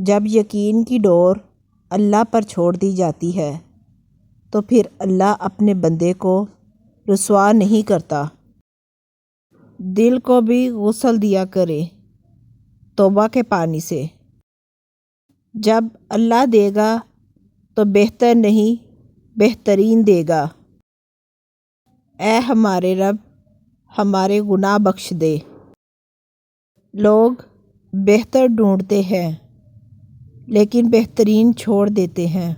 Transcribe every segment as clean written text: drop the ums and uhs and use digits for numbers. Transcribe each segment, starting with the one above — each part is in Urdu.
جب یقین کی ڈور اللہ پر چھوڑ دی جاتی ہے تو پھر اللہ اپنے بندے کو رسوا نہیں کرتا۔ دل کو بھی غسل دیا کرے توبہ کے پانی سے۔ جب اللہ دے گا تو بہتر نہیں بہترین دے گا۔ اے ہمارے رب ہمارے گناہ بخش دے۔ لوگ بہتر ڈھونڈتے ہیں لیکن بہترین چھوڑ دیتے ہیں۔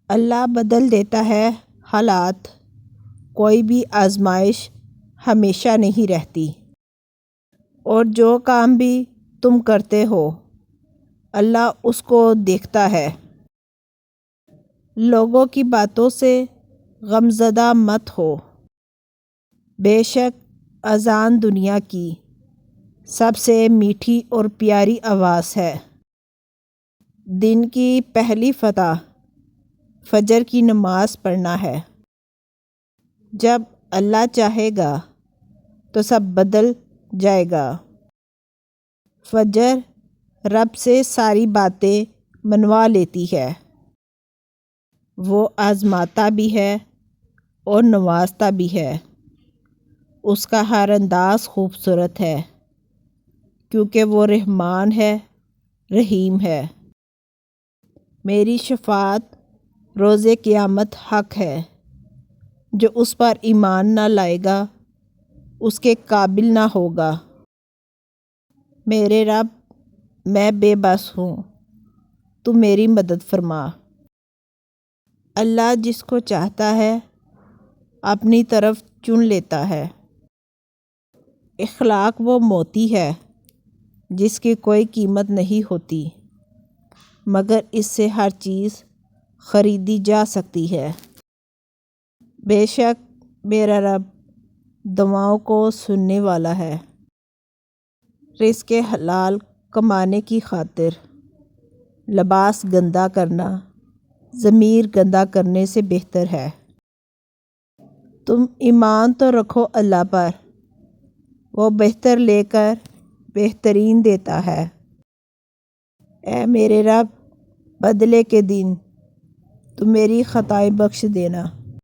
اللہ بدل دیتا ہے حالات، کوئی بھی آزمائش ہمیشہ نہیں رہتی، اور جو کام بھی تم کرتے ہو اللہ اس کو دیکھتا ہے۔ لوگوں کی باتوں سے غمزدہ مت ہو، بے شک اذان دنیا کی سب سے میٹھی اور پیاری آواز ہے۔ دن کی پہلی فتح فجر کی نماز پڑھنا ہے۔ جب اللہ چاہے گا تو سب بدل جائے گا۔ فجر رب سے ساری باتیں منوا لیتی ہے، وہ آزماتا بھی ہے اور نوازتا بھی ہے۔ اس کا ہر انداز خوبصورت ہے کیونکہ وہ رحمان ہے، رحیم ہے۔ میری شفاعت روز قیامت حق ہے، جو اس پر ایمان نہ لائے گا اس کے قابل نہ ہوگا۔ میرے رب میں بے بس ہوں، تو میری مدد فرما۔ اللہ جس کو چاہتا ہے اپنی طرف چن لیتا ہے۔ اخلاق وہ موتی ہے جس کی کوئی قیمت نہیں ہوتی، مگر اس سے ہر چیز خریدی جا سکتی ہے۔ بے شک میرا رب دعاؤں کو سننے والا ہے۔ رزق حلال کمانے کی خاطر لباس گندا کرنا ضمیر گندا کرنے سے بہتر ہے۔ تم ایمان تو رکھو اللہ پر، وہ بہتر لے کر بہترین دیتا ہے۔ اے میرے رب بدلے کے دن تو میری خطائیں بخش دینا۔